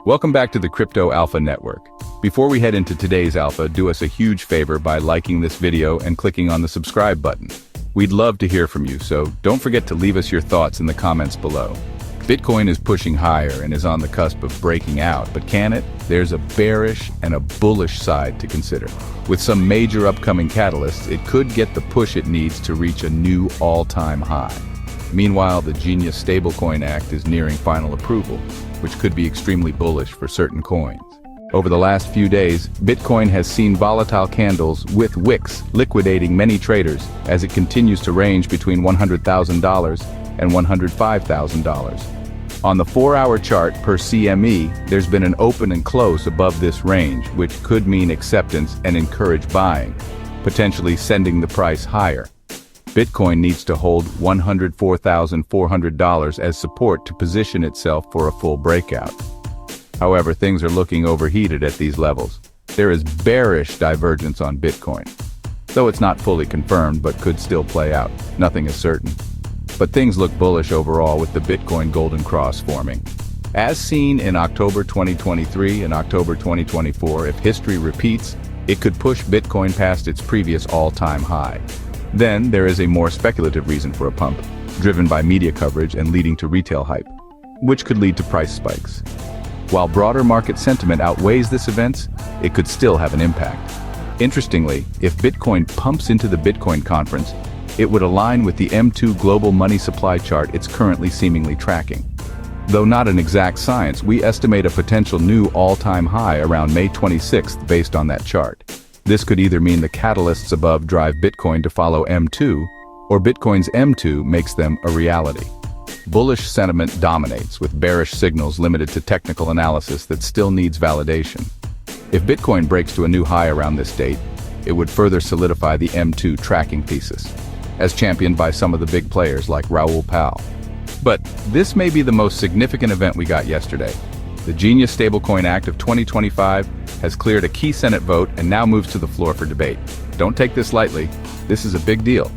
Welcome back to the Crypto Alpha Network. Before we head into today's alpha, do us a huge favor by liking this video and clicking on the subscribe button. We'd love to hear from you, so don't forget to leave us your thoughts in the comments below. Bitcoin is pushing higher and is on the cusp of breaking out, but can it? There's a bearish and a bullish side to consider. With some major upcoming catalysts, it could get the push it needs to reach a new all-time high. Meanwhile, the Genius Stablecoin Act is nearing final approval, which could be extremely bullish for certain coins. Over the last few days, Bitcoin has seen volatile candles with wicks liquidating many traders as it continues to range between $100,000 and $105,000. On the 4-hour chart per CME, there's been an open and close above this range, which could mean acceptance and encourage buying, potentially sending the price higher. Bitcoin needs to hold $104,400 as support to position itself for a full breakout. However, things are looking overheated at these levels. There is bearish divergence on Bitcoin. Though it's not fully confirmed but could still play out, nothing is certain. But things look bullish overall with the Bitcoin Golden Cross forming. As seen in October 2023 and October 2024, if history repeats, it could push Bitcoin past its previous all-time high. Then, there is a more speculative reason for a pump, driven by media coverage and leading to retail hype, which could lead to price spikes. While broader market sentiment outweighs this event, it could still have an impact. Interestingly, if Bitcoin pumps into the Bitcoin conference, it would align with the M2 global money supply chart it's currently seemingly tracking. Though not an exact science, we estimate a potential new all-time high around May 26th based on that chart. This could either mean the catalysts above drive Bitcoin to follow M2, or Bitcoin's M2 makes them a reality. Bullish sentiment dominates, with bearish signals limited to technical analysis that still needs validation. If Bitcoin breaks to a new high around this date, it would further solidify the M2 tracking thesis, as championed by some of the big players like Raoul Pal. But this may be the most significant event we got yesterday. The Genius Stablecoin Act of 2025 has cleared a key Senate vote and now moves to the floor for debate. Don't take this lightly. This is a big deal.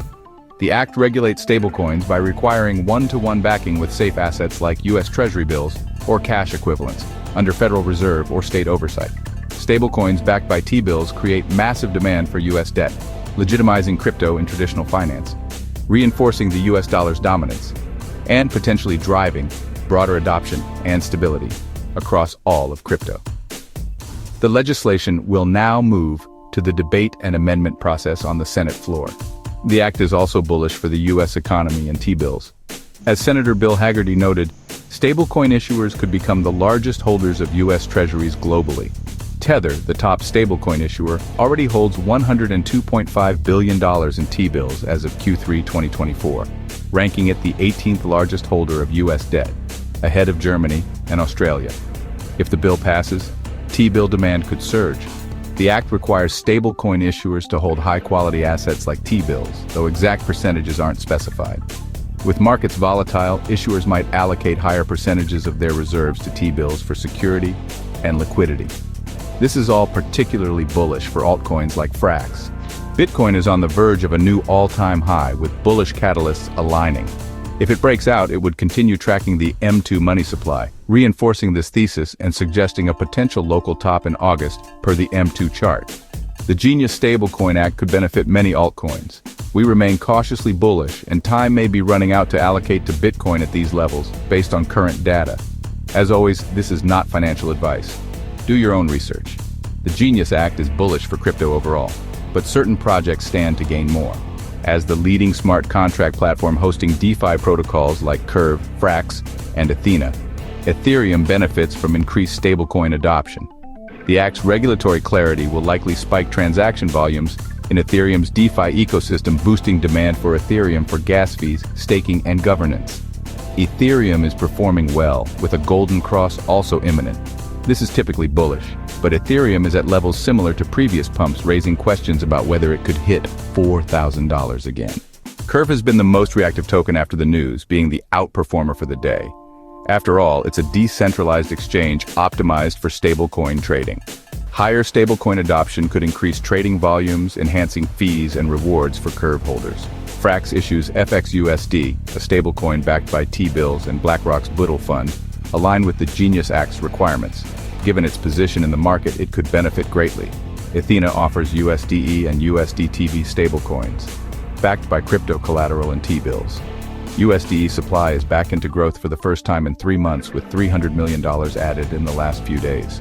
The act regulates stablecoins by requiring one-to-one backing with safe assets like U.S. Treasury bills or cash equivalents under Federal Reserve or state oversight. Stablecoins backed by T-bills create massive demand for U.S. debt, legitimizing crypto in traditional finance, reinforcing the U.S. dollar's dominance, and potentially driving broader adoption and stability across all of crypto. The legislation will now move to the debate and amendment process on the Senate floor. The act is also bullish for the U.S. economy and T-bills. As Senator Bill Hagerty noted, stablecoin issuers could become the largest holders of U.S. treasuries globally. Tether, the top stablecoin issuer, already holds $102.5 billion in T-bills as of Q3 2024, ranking it the 18th largest holder of U.S. debt, ahead of Germany and Australia. If the bill passes, T-bill demand could surge. The act requires stablecoin issuers to hold high-quality assets like T-bills, though exact percentages aren't specified. With markets volatile, issuers might allocate higher percentages of their reserves to T-bills for security and liquidity. This is all particularly bullish for altcoins like Frax. Bitcoin is on the verge of a new all-time high, with bullish catalysts aligning. If it breaks out, it would continue tracking the M2 money supply, reinforcing this thesis and suggesting a potential local top in August per the M2 chart. The Genius Stablecoin Act could benefit many altcoins. We remain cautiously bullish, and time may be running out to allocate to Bitcoin at these levels, based on current data. As always, this is not financial advice. Do your own research. The Genius Act is bullish for crypto overall, but certain projects stand to gain more. As the leading smart contract platform hosting DeFi protocols like Curve, Frax, and Ethena, Ethereum benefits from increased stablecoin adoption. The Act's regulatory clarity will likely spike transaction volumes in Ethereum's DeFi ecosystem, boosting demand for Ethereum for gas fees, staking, and governance. Ethereum is performing well, with a golden cross also imminent. This is typically bullish, but Ethereum is at levels similar to previous pumps, raising questions about whether it could hit $4,000 again. Curve has been the most reactive token after the news, being the outperformer for the day. After all, it's a decentralized exchange optimized for stablecoin trading. Higher stablecoin adoption could increase trading volumes, enhancing fees and rewards for Curve holders. Frax issues FXUSD, a stablecoin backed by T-bills and BlackRock's Buddle Fund, align with the Genius Act's requirements. Given its position in the market, it could benefit greatly. Ethena offers USDE and USDTV stablecoins, backed by crypto collateral and T-bills. USDE supply is back into growth for the first time in 3 months, with $300 million added in the last few days.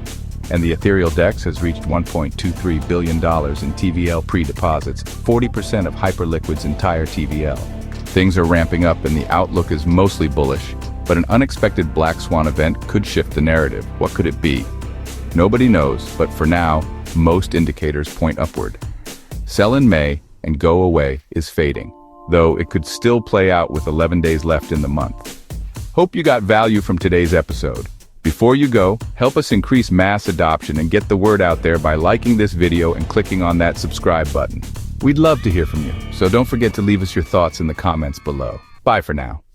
And the Ethereum DEX has reached $1.23 billion in TVL pre-deposits, 40% of Hyperliquid's entire TVL. Things are ramping up and the outlook is mostly bullish, but an unexpected black swan event could shift the narrative. What could it be? Nobody knows, but for now, most indicators point upward. Sell in May and go away is fading, though it could still play out with 11 days left in the month. Hope you got value from today's episode. Before you go, help us increase mass adoption and get the word out there by liking this video and clicking on that subscribe button. We'd love to hear from you, so don't forget to leave us your thoughts in the comments below. Bye for now.